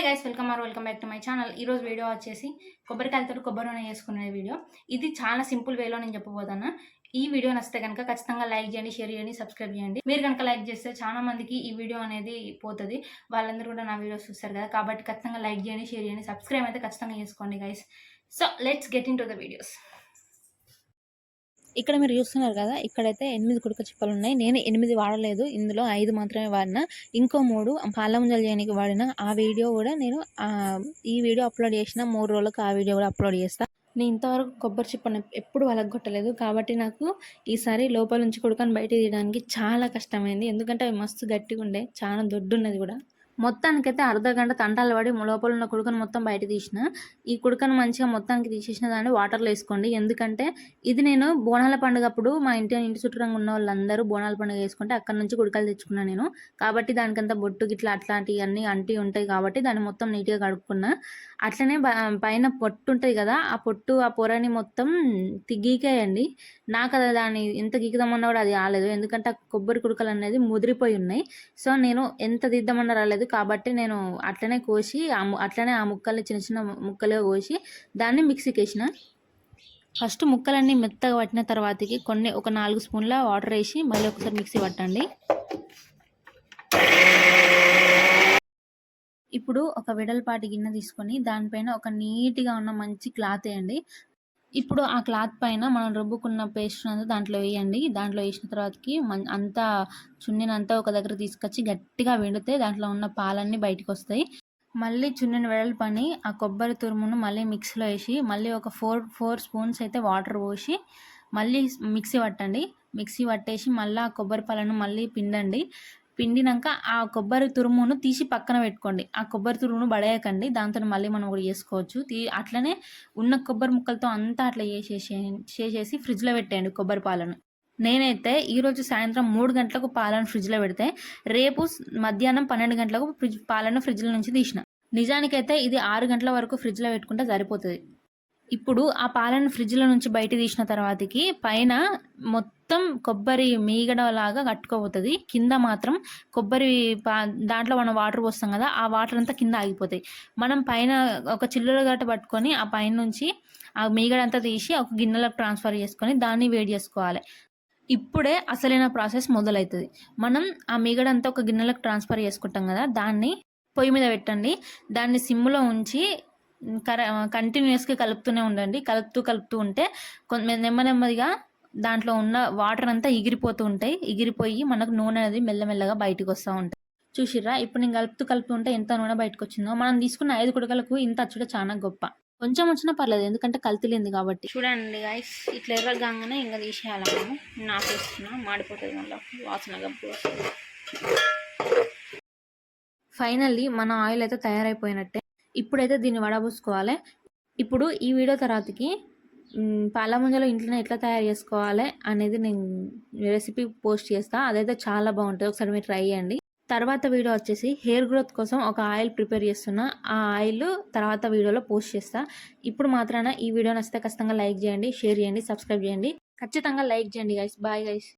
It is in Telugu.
Hi guys, welcome back to my channel. ఈరోజు వీడియో వచ్చేసి కొబ్బరికాయలతో కొబ్బరి నూనె చేసుకునే వీడియో. ఇది చాలా సింపుల్ వేలో నేను చెప్పబోతాను. ఈ వీడియో నచ్చితే కనుక ఖచ్చితంగా లైక్ చేయండి, షేర్ చేయండి, సబ్స్క్రైబ్ చేయండి. మీరు కనుక లైక్ చేస్తే చాలా మందికి ఈ వీడియో అనేది పోతుంది. వాళ్ళందరూ కూడా నా వీడియోస్ చూస్తారు కదా, కాబట్టి ఖచ్చితంగా లైక్ చేయండి, షేర్ చేయండి, సబ్స్క్రైబ్ అయితే ఖచ్చితంగా చేసుకోండి guys. So let's get in to the videos. ఇక్కడ మీరు చూస్తున్నారు కదా, ఇక్కడైతే 8 కుడుక చిప్పలు ఉన్నాయి. నేను 8 వాడలేదు, ఇందులో 5 మాత్రమే వాడినా. ఇంకో 3 పాల ముంజలు చేయడానికి వాడిన. ఆ వీడియో కూడా నేను ఈ వీడియో అప్లోడ్ చేసిన 3 రోజులకు ఆ వీడియో కూడా అప్లోడ్ చేస్తాను. నేను ఇంతవరకు కొబ్బరి చిప్పను ఎప్పుడు వలగొట్టలేదు, కాబట్టి నాకు ఈసారి లోపల నుంచి కుడుకను బయట తీయడానికి చాలా కష్టమైంది. ఎందుకంటే అవి మస్తు గట్టిగా ఉండే, చాలా దొడ్డున్నది కూడా. మొత్తానికైతే అర్ధగంట తంటాలు పడి లోపల ఉన్న కుడుకను మొత్తం బయట తీసిన. ఈ కుడుకను మంచిగా మొత్తానికి తీసేసిన దాన్ని వాటర్లో వేసుకోండి. ఎందుకంటే ఇది నేను బోనాల పండుగ అప్పుడు మా ఇంటి చుట్టూరంగా ఉన్న వాళ్ళందరూ బోనాల పండుగ వేసుకుంటే అక్కడ నుంచి కుడుకలు తెచ్చుకున్నాను నేను. కాబట్టి దానికంతా బొట్టు గిట్లా అట్లాంటివన్నీ అంటి ఉంటాయి కాబట్టి దాన్ని మొత్తం నీట్గా కడుక్కున్నా. అట్లనే పైన పొట్టు ఉంటుంది కదా, ఆ పొట్టు ఆ పొరని మొత్తం గీకేయండి. నాకు అది దాన్ని ఎంత గీకుదామన్నా కూడా అది రాలేదు, ఎందుకంటే ఆ కొబ్బరి కుడుకలు అనేది ముదిరిపోయి ఉన్నాయి. సో నేను ఎంత దిద్దామన్నా రాలేదు, కాబట్టి నేను అట్లనే కోసి అట్లనే ఆ ముక్కల్ని చిన్న చిన్న ముక్కలుగా కోసి దాన్ని మిక్సీకి వేసిన. ఫస్ట్ ముక్కలన్నీ మెత్తగా పట్టిన తర్వాతకి ఒక 4 స్పూన్ల వాటర్ వేసి మళ్ళీ ఒకసారి మిక్సీ పట్టండి. ఇప్పుడు ఒక వెడల్పాటి గిన్నె తీసుకొని దానిపైన ఒక నీట్గా ఉన్న మంచి క్లాత్ వేయండి. ఇప్పుడు ఆ క్లాత్ పైన మనం రుబ్బుకున్న పేస్ట్ అంతా దాంట్లో వేయండి. దాంట్లో వేసిన తర్వాతకి అంతా చున్నీనంతా ఒక దగ్గర తీసుకొచ్చి గట్టిగా వెడితే దాంట్లో ఉన్న పాలన్నీ బయటకు వస్తాయి. మళ్ళీ చున్నీని వెడల్పని ఆ కొబ్బరి తురుమును మళ్ళీ మిక్సీలో వేసి మళ్ళీ ఒక 4 స్పూన్స్ అయితే వాటర్ పోసి మళ్ళీ మిక్సీ పట్టండి. మిక్సీ పట్టేసి మళ్ళీ ఆ కొబ్బరి పాలను మళ్ళీ పిండండి. పిండినాక ఆ కొబ్బరి తురుమును తీసి పక్కన పెట్టుకోండి. ఆ కొబ్బరి తురుమును పడేయకండి, దాంతో మళ్ళీ మనం కూడా చేసుకోవచ్చు. అట్లనే ఉన్న కొబ్బరి ముక్కలతో అంతా అట్లా చేసేసి ఫ్రిడ్జ్లో పెట్టేయండి కొబ్బరి పాలను. నేనైతే ఈరోజు సాయంత్రం 3 గంటలకు పాలను ఫ్రిడ్జ్లో పెడితే రేపు మధ్యాహ్నం 12 గంటలకు పాలను ఫ్రిడ్జ్లో నుంచి తీసిన. నిజానికైతే ఇది 6 గంటల వరకు ఫ్రిడ్జ్లో పెట్టుకుంటే సరిపోతుంది. ఇప్పుడు ఆ పాలను ఫ్రిడ్జ్లో నుంచి బయట తీసిన తర్వాతకి పైన మొత్తం కొబ్బరి మీగడలాగా కట్టుకోబోతుంది. కింద మాత్రం కొబ్బరి దాంట్లో మనం వాటర్ పోస్తాం కదా, ఆ వాటర్ అంతా కింద ఆగిపోతాయి. మనం పైన ఒక చిల్లుల గట్ట పట్టుకొని ఆ పైన నుంచి ఆ మీగడంతా తీసి ఒక గిన్నెలకు ట్రాన్స్ఫర్ చేసుకొని దాన్ని వేడి చేసుకోవాలి. ఇప్పుడే అసలైన ప్రాసెస్ మొదలవుతుంది. మనం ఆ మీగడంతా ఒక గిన్నెలకు ట్రాన్స్ఫర్ చేసుకుంటాం కదా, దాన్ని పొయ్యి మీద పెట్టండి. దాన్ని సిమ్లో ఉంచి కంటిన్యూస్గా కలుపుతూనే ఉండండి. కలుపుతూ ఉంటే నెమ్మదిగా దాంట్లో ఉన్న వాటర్ అంతా ఎగిరిపోతూ ఉంటాయి. ఎగిరిపోయి మనకు నూనె అనేది మెల్లమెల్లగా బయటకు వస్తూ ఉంటాయి. చూసిర్రా, ఇప్పుడు నేను కలుపుతూ ఉంటే ఎంత నూనె బయటకు వచ్చిందో. మనం తీసుకున్న 5 కుడకలకు ఇంత వచ్చుడే చాలా గొప్ప. కొంచెం వచ్చినా పర్లేదు, ఎందుకంటే కల్తీలేదు కాబట్టి. చూడండి గైస్, ఇట్లా ఎర్రగానే ఇంకా తీసేయాలి. మనం నాకేస్తున్నా మాడిపోతుంది, మళ్ళీ వాసన గబ్బు వస్తుంది. ఫైనల్లీ మన ఆయిల్ అయితే తయారైపోయినట్టే. ఇప్పుడైతే దీన్ని వడబోసుకోవాలి. ఇప్పుడు ఈ వీడియో తర్వాతకి పాల ముంజలు ఇంట్లోనే ఎట్లా తయారు చేసుకోవాలి అనేది నేను రెసిపీ పోస్ట్ చేస్తాను. అదైతే చాలా బాగుంటుంది, ఒకసారి మీరు ట్రై చేయండి. తర్వాత వీడియో వచ్చేసి హెయిర్ గ్రోత్ కోసం ఒక ఆయిల్ ప్రిపేర్ చేస్తున్నా. ఆ ఆయిల్ తర్వాత వీడియోలో పోస్ట్ చేస్తా. ఇప్పుడు మాత్రాన ఈ వీడియో నచ్చితే ఖచ్చితంగా లైక్ చేయండి, షేర్ చేయండి, సబ్స్క్రైబ్ చేయండి. ఖచ్చితంగా లైక్ చేయండి గైస్. Bye guys.